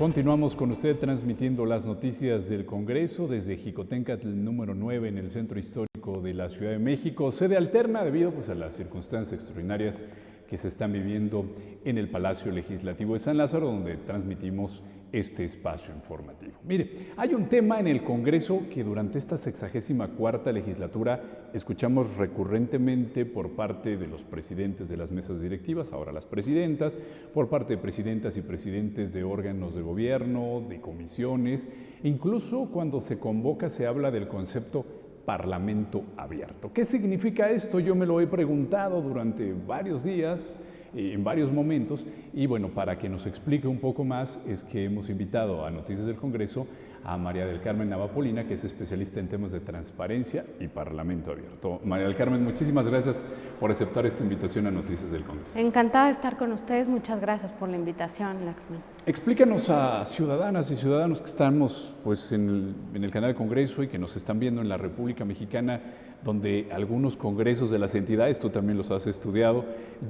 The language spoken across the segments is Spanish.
Continuamos con usted transmitiendo las noticias del Congreso desde Jicotencatl número 9 en el Centro Histórico de la Ciudad de México. Sede alterna debido a las circunstancias extraordinarias que se están viviendo en el Palacio Legislativo de San Lázaro, donde transmitimos este espacio informativo. Mire, hay un tema en el Congreso que durante esta 64ª legislatura escuchamos recurrentemente por parte de los presidentes de las mesas directivas, ahora las presidentas, por parte de presidentas y presidentes de órganos de gobierno, de comisiones, incluso cuando se convoca se habla del concepto Parlamento abierto. ¿Qué significa esto? Yo me lo he preguntado durante varios días, en varios momentos, y bueno, para que nos explique un poco más es que hemos invitado a Noticias del Congreso a María del Carmen Navapolina, que es especialista en temas de transparencia y Parlamento abierto. María del Carmen, muchísimas gracias por aceptar esta invitación a Noticias del Congreso. Encantada de estar con ustedes, muchas gracias por la invitación, Laxman. Explícanos a ciudadanas y ciudadanos que estamos pues, en el canal del Congreso y que nos están viendo en la República Mexicana, donde algunos congresos de las entidades, tú también los has estudiado,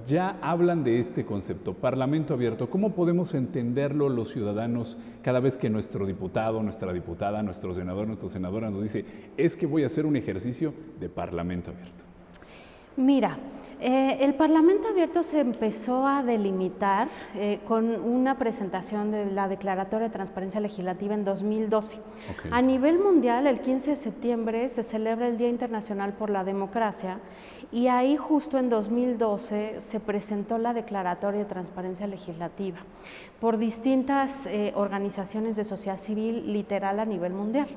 ya hablan de este concepto, Parlamento abierto. ¿Cómo podemos entenderlo los ciudadanos cada vez que nuestro diputado, nuestra diputada, nuestro senador, nuestra senadora nos dice, es que voy a hacer un ejercicio de Parlamento abierto? Mira, el Parlamento abierto se empezó a delimitar con una presentación de la Declaratoria de Transparencia Legislativa en 2012. Okay. A nivel mundial, el 15 de septiembre se celebra el Día Internacional por la Democracia y ahí justo en 2012 se presentó la Declaratoria de Transparencia Legislativa por distintas organizaciones de sociedad civil literal a nivel mundial.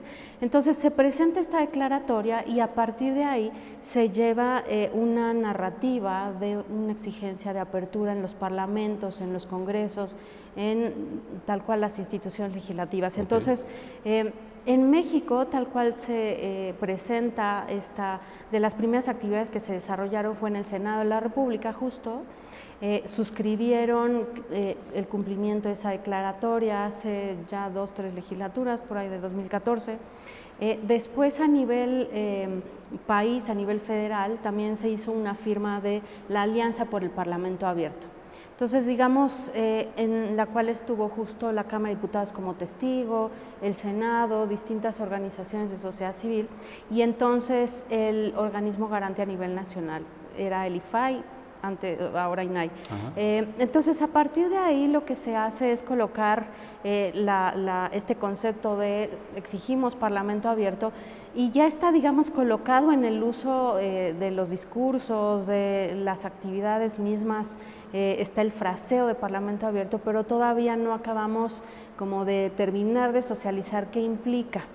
Entonces se presenta esta declaratoria y a partir de ahí se lleva una narrativa de una exigencia de apertura en los parlamentos, en los congresos, en tal cual las instituciones legislativas. Okay. Entonces, en México, tal cual se presenta esta, de las primeras actividades que se desarrollaron fue en el Senado de la República justo, suscribieron el cumplimiento de esa declaratoria hace ya 2 o 3 legislaturas, por ahí de 2014. Después a nivel país, a nivel federal, también se hizo una firma de la Alianza por el Parlamento Abierto. Entonces, digamos, en la cual estuvo justo la Cámara de Diputados como testigo, el Senado, distintas organizaciones de sociedad civil, y entonces el organismo garante a nivel nacional era el IFAI, ahora INAI. Entonces, a partir de ahí lo que se hace es colocar este concepto de exigimos Parlamento abierto y ya está, digamos, colocado en el uso de los discursos, de las actividades mismas, está el fraseo de Parlamento abierto, pero todavía no acabamos como de terminar de socializar qué implica.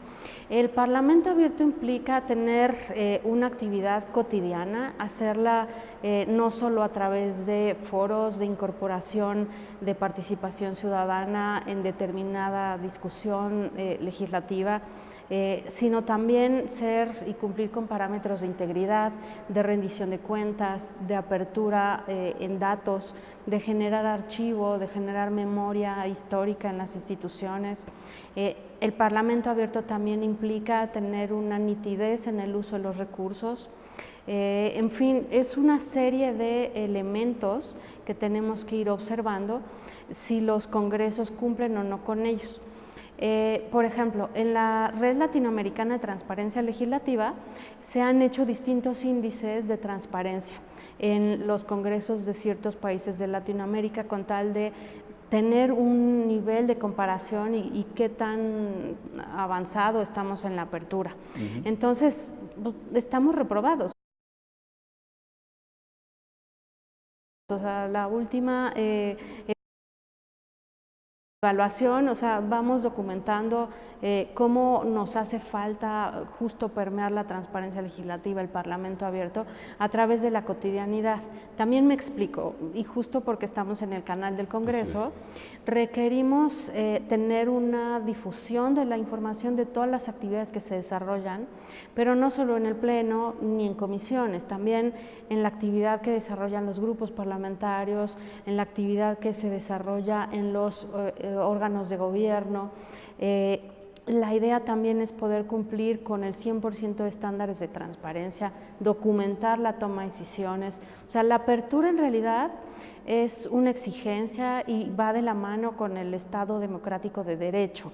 El Parlamento abierto implica tener una actividad cotidiana, hacerla no solo a través de foros de incorporación de participación ciudadana en determinada discusión legislativa, sino también ser y cumplir con parámetros de integridad, de rendición de cuentas, de apertura en datos, de generar archivo, de generar memoria histórica en las instituciones. El Parlamento abierto también implica tener una nitidez en el uso de los recursos. En fin, es una serie de elementos que tenemos que ir observando si los congresos cumplen o no con ellos. Por ejemplo, en la Red Latinoamericana de Transparencia Legislativa se han hecho distintos índices de transparencia en los congresos de ciertos países de Latinoamérica con tal de tener un nivel de comparación y qué tan avanzado estamos en la apertura. Entonces, estamos reprobados. O sea, la última evaluación, o sea, vamos documentando cómo nos hace falta justo permear la transparencia legislativa, el Parlamento abierto, a través de la cotidianidad. También me explico, y justo porque estamos en el canal del Congreso, requerimos tener una difusión de la información de todas las actividades que se desarrollan, pero no solo en el Pleno ni en comisiones, también en la actividad que desarrollan los grupos parlamentarios, en la actividad que se desarrolla en los órganos de gobierno. La idea también es poder cumplir con el 100% de estándares de transparencia, documentar la toma de decisiones. O sea, la apertura en realidad es una exigencia y va de la mano con el Estado democrático de derecho.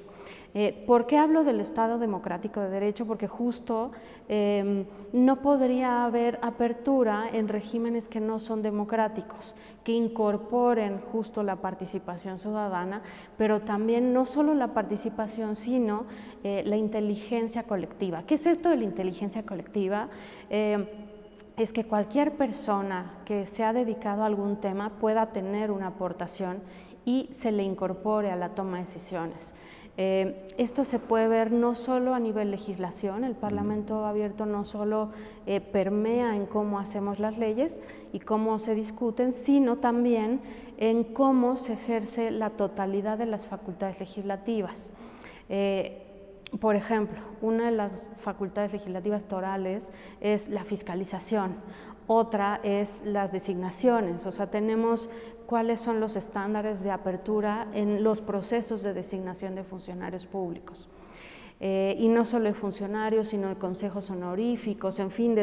¿Por qué hablo del Estado democrático de derecho? Porque justo no podría haber apertura en regímenes que no son democráticos, que incorporen justo la participación ciudadana, pero también no solo la participación, sino la inteligencia colectiva. ¿Qué es esto de la inteligencia colectiva? Es que cualquier persona que se ha dedicado a algún tema pueda tener una aportación y se le incorpore a la toma de decisiones. Esto se puede ver no solo a nivel legislación, el Parlamento abierto no solo permea en cómo hacemos las leyes y cómo se discuten, sino también en cómo se ejerce la totalidad de las facultades legislativas. Por ejemplo, una de las facultades legislativas torales es la fiscalización, otra es las designaciones, o sea, tenemos cuáles son los estándares de apertura en los procesos de designación de funcionarios públicos. Y no solo de funcionarios, sino de consejos honoríficos, en fin,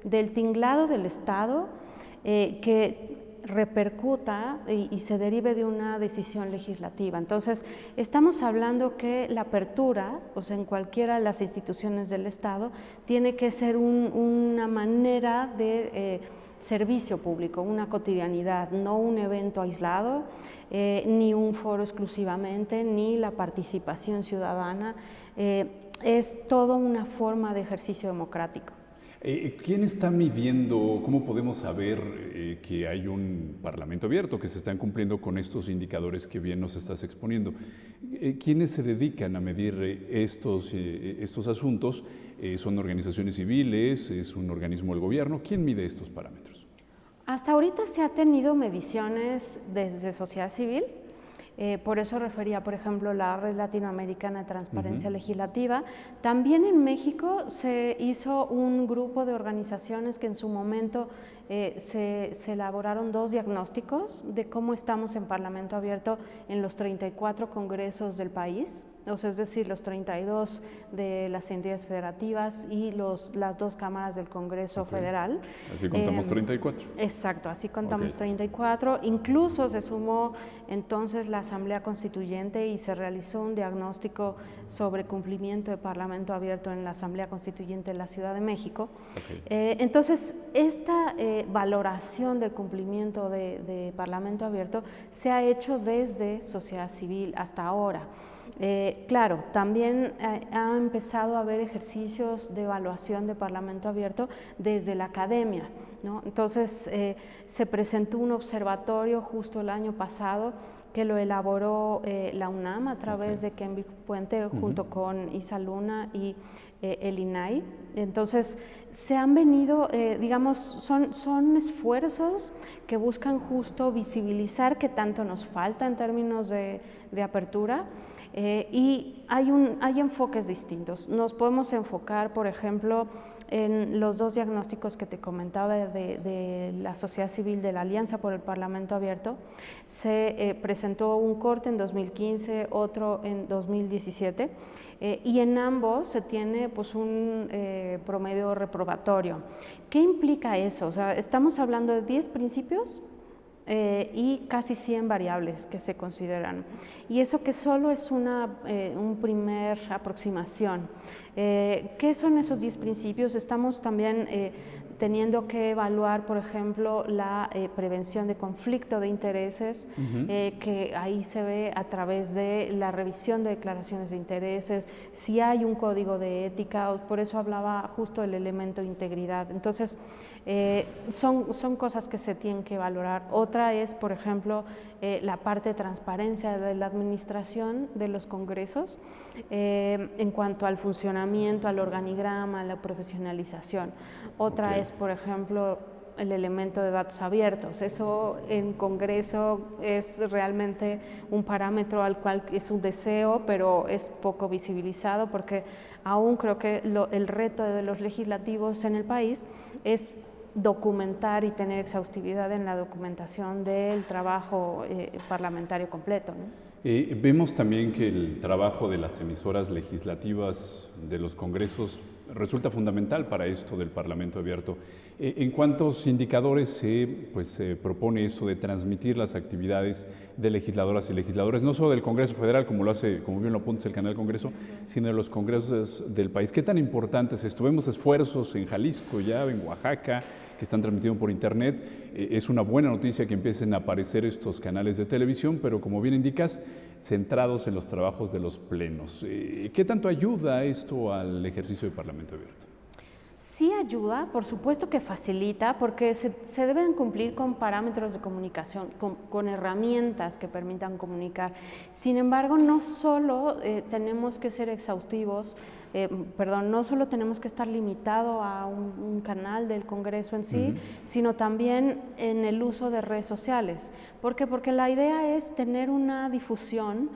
del tinglado del Estado que repercuta y se derive de una decisión legislativa. Entonces, estamos hablando que la apertura, o sea, en cualquiera de las instituciones del Estado, tiene que ser una manera de servicio público, una cotidianidad, no un evento aislado, ni un foro exclusivamente, ni la participación ciudadana, es toda una forma de ejercicio democrático. ¿Quién está midiendo, cómo podemos saber que hay un Parlamento abierto, que se están cumpliendo con estos indicadores que bien nos estás exponiendo? ¿Quiénes se dedican a medir estos asuntos? ¿Son organizaciones civiles? ¿Es un organismo del gobierno? ¿Quién mide estos parámetros? Hasta ahorita se ha tenido mediciones desde sociedad civil. Por eso refería, por ejemplo, la Red Latinoamericana de Transparencia Legislativa. También en México se hizo un grupo de organizaciones que en su momento se elaboraron 2 diagnósticos de cómo estamos en Parlamento abierto en los 34 congresos del país, o sea, es decir, los 32 de las entidades federativas y las 2 cámaras del Congreso Federal. Así contamos 34. Exacto, así contamos 34. Incluso se sumó entonces la Asamblea Constituyente y se realizó un diagnóstico sobre cumplimiento de Parlamento abierto en la Asamblea Constituyente de la Ciudad de México. Entonces, esta valoración del cumplimiento de Parlamento abierto se ha hecho desde sociedad civil hasta ahora. Claro, también ha empezado a haber ejercicios de evaluación de Parlamento abierto desde la academia, ¿no? Entonces, se presentó un observatorio justo el año pasado que lo elaboró la UNAM a través de Cambridge Puente junto con Isa Luna y el INAI. Entonces, se han venido, digamos, son esfuerzos que buscan justo visibilizar qué tanto nos falta en términos de apertura. Y hay enfoques distintos. Nos podemos enfocar, por ejemplo, en los 2 diagnósticos que te comentaba de la sociedad civil de la Alianza por el Parlamento Abierto. Se presentó un corte en 2015, otro en 2017, y en ambos se tiene pues, un promedio reprobatorio. ¿Qué implica eso? O sea, estamos hablando de 10 principios y casi 100 variables que se consideran. Y eso que solo es una primer aproximación. ¿Qué son esos 10 principios? Estamos también teniendo que evaluar, por ejemplo, la prevención de conflicto de intereses, que ahí se ve a través de la revisión de declaraciones de intereses, si hay un código de ética, por eso hablaba justo del elemento de integridad. Entonces, son cosas que se tienen que valorar. Otra es, por ejemplo, la parte de transparencia de la administración de los congresos en cuanto al funcionamiento, al organigrama, a la profesionalización. Otra es, por ejemplo, el elemento de datos abiertos. Eso en Congreso es realmente un parámetro al cual es un deseo, pero es poco visibilizado porque aún creo que el reto de los legislativos en el país es documentar y tener exhaustividad en la documentación del trabajo parlamentario completo, ¿no? Vemos también que el trabajo de las emisoras legislativas de los congresos resulta fundamental para esto del Parlamento abierto. ¿En cuántos indicadores se propone esto de transmitir las actividades de legisladoras y legisladores, no solo del Congreso Federal, como bien lo apunta el Canal Congreso, sino de los congresos del país? ¿Qué tan importante es esto? Vemos esfuerzos en Jalisco, ya en Oaxaca, que están transmitiendo por internet. Es una buena noticia que empiecen a aparecer estos canales de televisión, pero como bien indicas, centrados en los trabajos de los plenos. ¿Qué tanto ayuda esto al ejercicio del Parlamento abierto? Sí ayuda, por supuesto que facilita, porque se deben cumplir con parámetros de comunicación, con herramientas que permitan comunicar. Sin embargo, no solo tenemos que ser exhaustivos, no solo tenemos que estar limitado a un canal del Congreso en sí, sino también en el uso de redes sociales. ¿Por qué? Porque la idea es tener una difusión,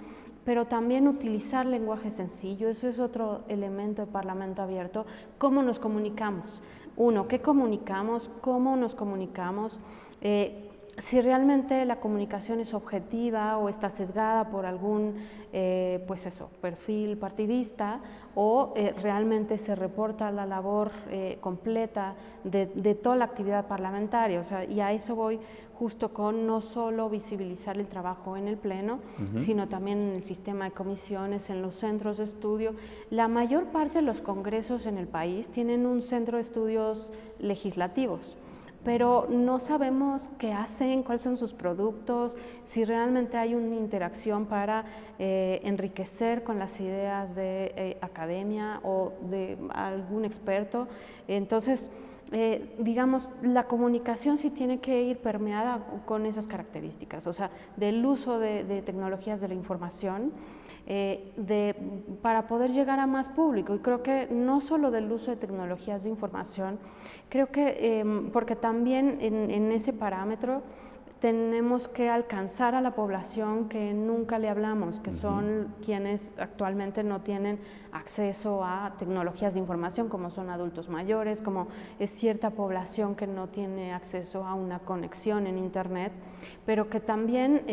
pero también utilizar lenguaje sencillo. Eso es otro elemento de Parlamento abierto. ¿Cómo nos comunicamos? Uno, ¿qué comunicamos? ¿Cómo nos comunicamos? Si realmente la comunicación es objetiva o está sesgada por algún perfil partidista, o realmente se reporta la labor completa de toda la actividad parlamentaria. O sea, y a eso voy justo con no solo visibilizar el trabajo en el Pleno, sino también en el sistema de comisiones, en los centros de estudio. La mayor parte de los congresos en el país tienen un centro de estudios legislativos, pero no sabemos qué hacen, cuáles son sus productos, si realmente hay una interacción para enriquecer con las ideas de academia o de algún experto. Entonces, digamos, la comunicación sí tiene que ir permeada con esas características, o sea, del uso de tecnologías de la información, para poder llegar a más público. Y creo que no solo del uso de tecnologías de información, creo que porque también en ese parámetro tenemos que alcanzar a la población que nunca le hablamos, que son quienes actualmente no tienen acceso a tecnologías de información, como son adultos mayores, como es cierta población que no tiene acceso a una conexión en internet, pero que también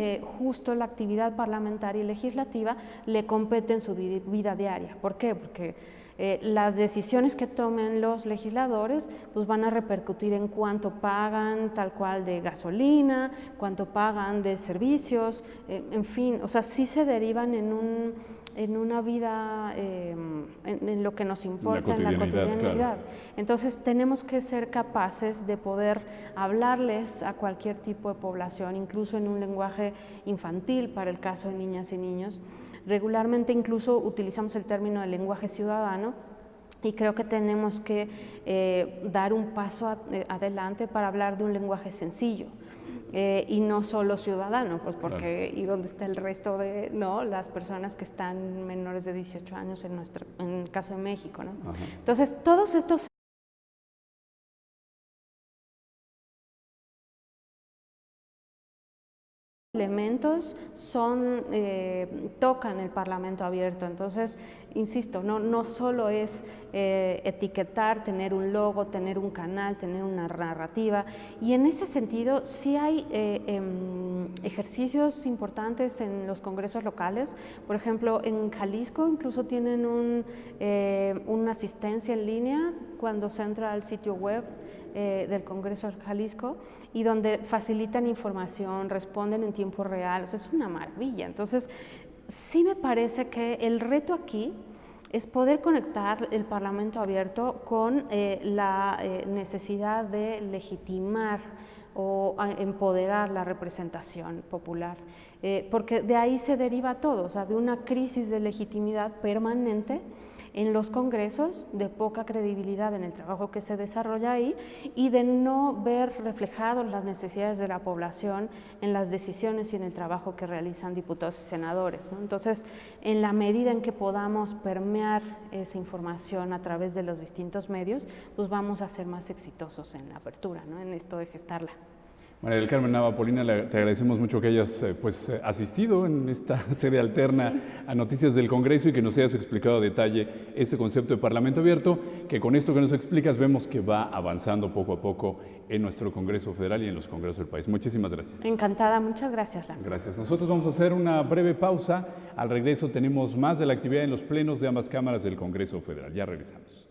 justo la actividad parlamentaria y legislativa le compete en su vida diaria. ¿Por qué? Porque las decisiones que tomen los legisladores pues van a repercutir en cuánto pagan tal cual de gasolina, cuánto pagan de servicios, en fin, o sea, sí se derivan en una vida, en lo que nos importa, en la cotidianidad. Claro. Entonces tenemos que ser capaces de poder hablarles a cualquier tipo de población, incluso en un lenguaje infantil para el caso de niñas y niños. Regularmente incluso utilizamos el término de lenguaje ciudadano, y creo que tenemos que dar un paso adelante para hablar de un lenguaje sencillo. Y no solo ciudadano, pues porque claro. ¿Y dónde está el resto de las personas que están menores de 18 años en el caso de México, ¿no? Entonces, todos estos elementos tocan el Parlamento abierto. Entonces, insisto, no solo es etiquetar, tener un logo, tener un canal, tener una narrativa, y en ese sentido sí hay ejercicios importantes en los congresos locales. Por ejemplo, en Jalisco incluso tienen una asistencia en línea cuando se entra al sitio web del Congreso de Jalisco, y donde facilitan información, responden en tiempo real. O sea, es una maravilla. Entonces, sí me parece que el reto aquí es poder conectar el Parlamento abierto con la necesidad de legitimar o empoderar la representación popular, porque de ahí se deriva todo, o sea, de una crisis de legitimidad permanente en los congresos, de poca credibilidad en el trabajo que se desarrolla ahí, y de no ver reflejadas las necesidades de la población en las decisiones y en el trabajo que realizan diputados y senadores, ¿no? Entonces, en la medida en que podamos permear esa información a través de los distintos medios, pues vamos a ser más exitosos en la apertura, ¿no? En esto de gestarla. María del Carmen Nava Polina, te agradecemos mucho que hayas asistido en esta serie alterna a Noticias del Congreso y que nos hayas explicado a detalle este concepto de Parlamento abierto, que con esto que nos explicas vemos que va avanzando poco a poco en nuestro Congreso Federal y en los congresos del país. Muchísimas gracias. Encantada, muchas gracias, Lara. Gracias. Nosotros vamos a hacer una breve pausa. Al regreso tenemos más de la actividad en los plenos de ambas cámaras del Congreso Federal. Ya regresamos.